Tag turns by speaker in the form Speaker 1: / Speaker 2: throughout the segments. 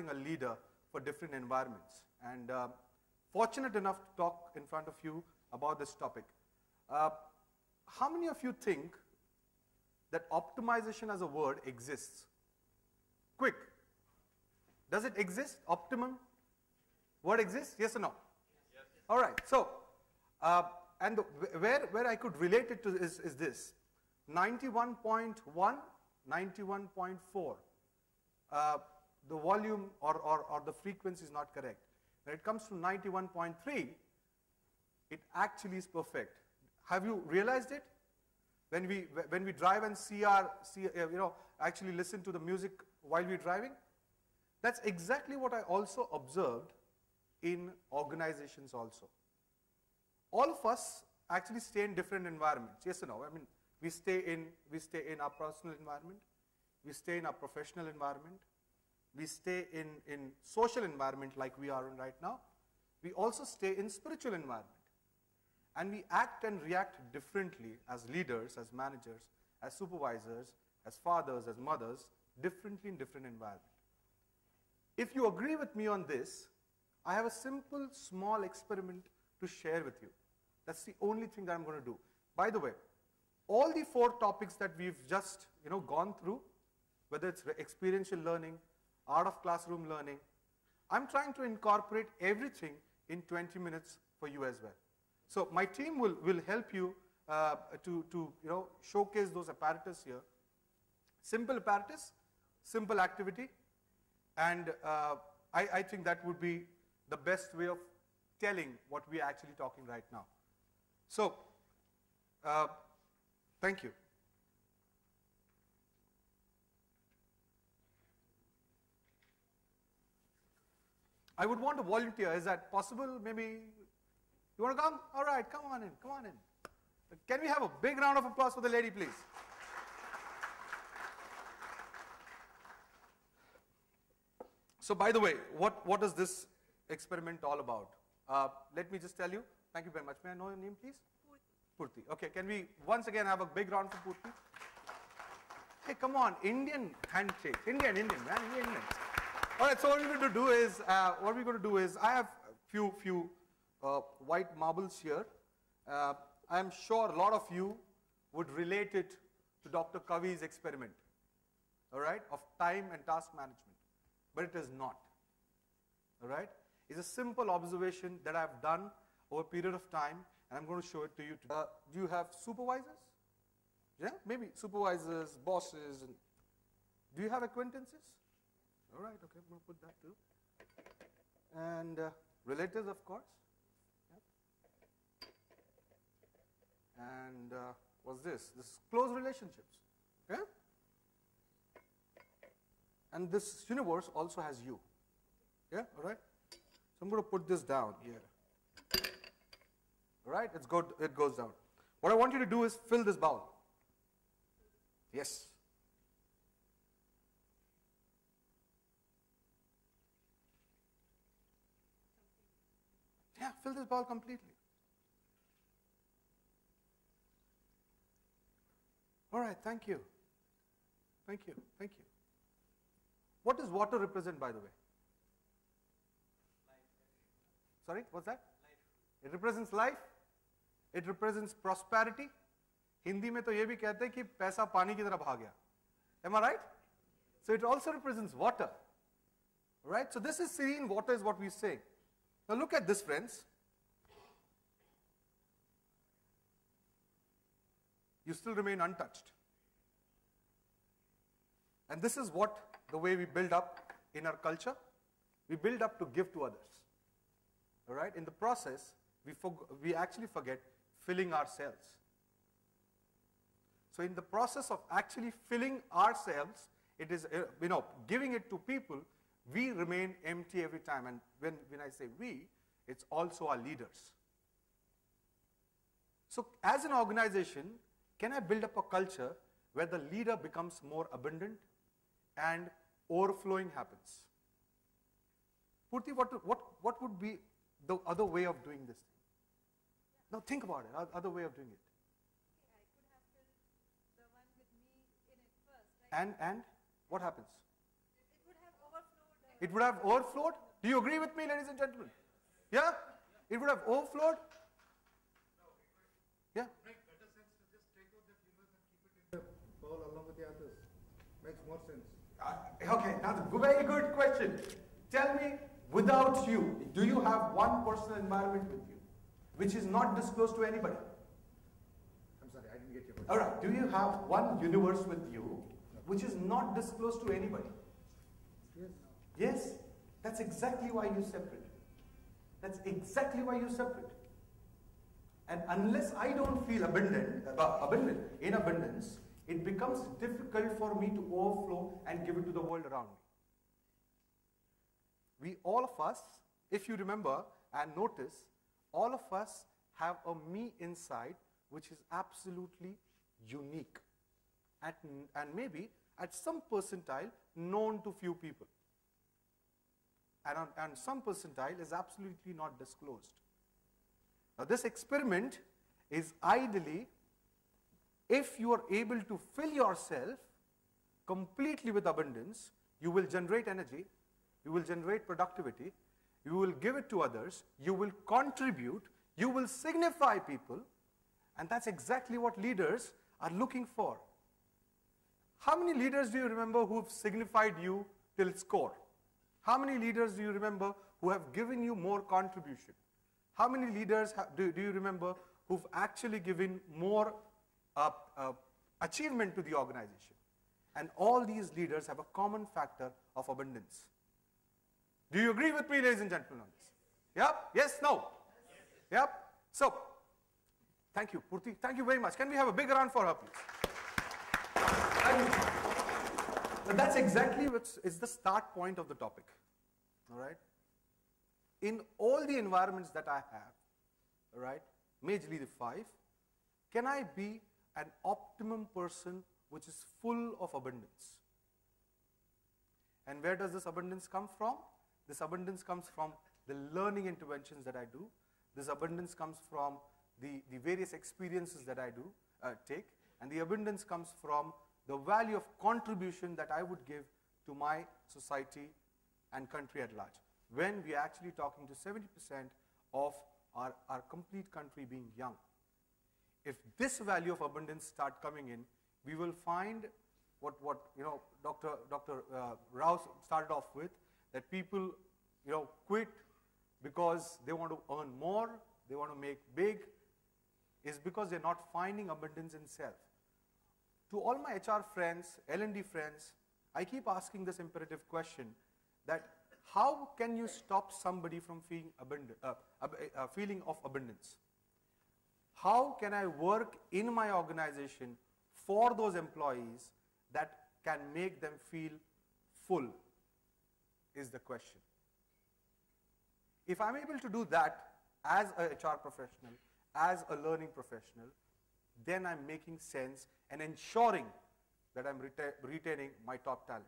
Speaker 1: a leader for different environments. And fortunate enough to talk in front of you about this topic. How many of you think that optimization as a word exists? Quick. Does it exist? Optimum? Word exists? Yes or no? Yes. All right. So, and where I could relate it to is this. 91.1, 91.4. The volume or the frequency is not correct. When it comes to 91.3, it actually is perfect. Have you realized it? When we drive and actually listen to the music while we're driving, that's exactly what I also observed in organizations also. All of us actually stay in different environments. Yes or no? I mean, we stay in our personal environment, we stay in our professional environment, we stay in social environment like we are in right now. We also stay in spiritual environment. And we act and react differently as leaders, as managers, as supervisors, as fathers, as mothers, differently in different environments. If you agree with me on this, I have a simple, small experiment to share with you. That's the only thing that I'm going to do. By the way, all the 4 topics that we've just gone through, whether it's experiential learning, art of classroom learning, I'm trying to incorporate everything in 20 minutes for you as well. So my team will help you to showcase those apparatus here. Simple apparatus, simple activity, and I think that would be the best way of telling what we are actually talking right now. So, thank you. I would want to volunteer. Is that possible? Maybe you want to come? All right, come on in, come on in. Can we have a big round of applause for the lady, please? So by the way, what is this experiment all about? Let me just tell you. Thank you very much. May I know your name, please? Purti. Okay, can we once again have a big round for Purti? Hey, come on, Indian handshake. Indian, man, Indian. All right, so what we're going to do is, I have few white marbles here. I'm sure a lot of you would relate it to Dr. Kavi's experiment, all right, of time and task management, but it is not, all right? It's a simple observation that I've done over a period of time, and I'm going to show it to you today. Do you have supervisors? Yeah, maybe supervisors, bosses, and do you have acquaintances? All right, okay, I'm going to put that too. And relatives, of course. Yeah. And what's this? This is close relationships. Yeah? And this universe also has you. Yeah, all right? So I'm going to put this down here. All right, it goes down. What I want you to do is fill this bowl. Yes. Yeah, fill this bowl completely. All right, thank you. Thank you, thank you. What does water represent, by the way? Life. Sorry, what's that? Life. It represents life. It represents prosperity. Hindi में तो ये भी कहते हैं कि पैसा पानी की तरह भाग गया. Am I right? So it also represents water. All right? So this is serene water is what we say. Now look at this, friends. You still remain untouched. And this is what the way we build up in our culture. We build up to give to others. All right? In the process, we actually forget filling ourselves. So in the process of actually filling ourselves, it is, giving it to people, we remain empty every time. And when I say we, it's also our leaders. So as an organization, can I build up a culture where the leader becomes more abundant and overflowing happens? Purti, what would be the other way of doing this thing? Now think about it, other way of doing it.
Speaker 2: Okay, I could have filled the one with me in it first, right?
Speaker 1: And what happens?
Speaker 2: It would have overflowed.
Speaker 1: It would have overflowed. Do you agree with me, ladies and gentlemen? Yeah? It would have overflowed. Yeah?
Speaker 3: Make better sense to just take out the humans and keep it in the bowl along with the others. Makes more sense.
Speaker 1: Okay, that's a very good question. Tell me, without you, do you have one personal environment with you, which is not disclosed to anybody?
Speaker 3: I'm sorry, I didn't get your question.
Speaker 1: All right, do you have one universe with you, which is not disclosed to anybody?
Speaker 3: Yes.
Speaker 1: Yes, that's exactly why you separate. That's exactly why you separate. And unless I don't feel in abundance, it becomes difficult for me to overflow and give it to the world around me. All of us, if you remember and notice, all of us have a me inside which is absolutely unique and maybe at some percentile known to few people. And some percentile is absolutely not disclosed. Now this experiment is ideally, if you are able to fill yourself completely with abundance, you will generate energy, you will generate productivity, you will give it to others, you will contribute, you will signify people, and that's exactly what leaders are looking for. How many leaders do you remember who've signified you till its core? How many leaders do you remember who have given you more contribution? How many leaders do you remember who've actually given more achievement to the organization? And all these leaders have a common factor of abundance. Do you agree with me, ladies and gentlemen, on this? Yep? Yes? No? Yep? So, thank you, Purti. Thank you very much. Can we have a big round for her, please? But that's exactly what is the start point of the topic. All right? In all the environments that I have, all right, majorly the 5, can I be an optimum person which is full of abundance? And where does this abundance come from? This abundance comes from the learning interventions that I do. This abundance comes from the various experiences that I do take. And the abundance comes from the value of contribution that I would give to my society and country at large. When we are actually talking to 70% of our complete country being young. If this value of abundance start coming in, we will find what Dr. Rao started off with, that people quit because they want to earn more, they want to make big, is because they're not finding abundance in self. To all my HR friends, L&D friends, I keep asking this imperative question, that how can you stop somebody from feeling feeling of abundance? How can I work in my organization for those employees that can make them feel full, is the question. If I'm able to do that as a HR professional, as a learning professional, then I'm making sense and ensuring that I'm retaining my top talent.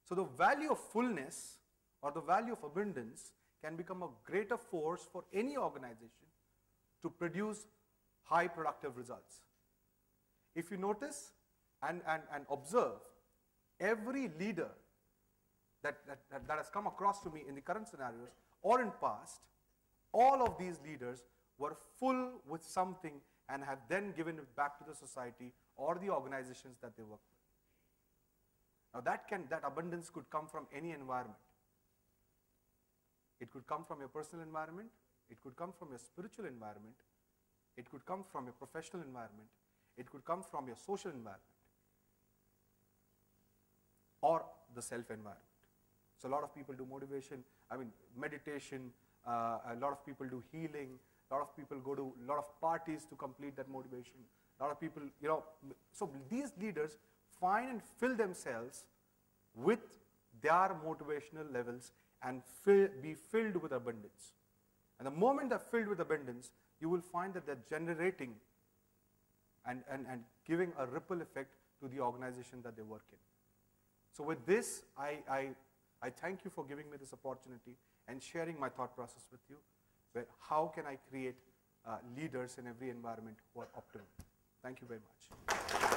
Speaker 1: So the value of fullness or the value of abundance can become a greater force for any organization to produce high productive results. If you notice and observe, every leader that has come across to me in the current scenarios or in past, all of these leaders were full with something and have then given it back to the society or the organizations that they work with. Now that abundance could come from any environment. It could come from your personal environment, it could come from your spiritual environment, it could come from your professional environment, it could come from your social environment, or the self-environment. So a lot of people do motivation, meditation, a lot of people do healing, a lot of people go to a lot of parties to complete that motivation. A lot of people, so these leaders find and fill themselves with their motivational levels and be filled with abundance. And the moment they're filled with abundance, you will find that they're generating and giving a ripple effect to the organization that they work in. So with this, I thank you for giving me this opportunity and sharing my thought process with you, where how can I create leaders in every environment who are optimal. Thank you very much.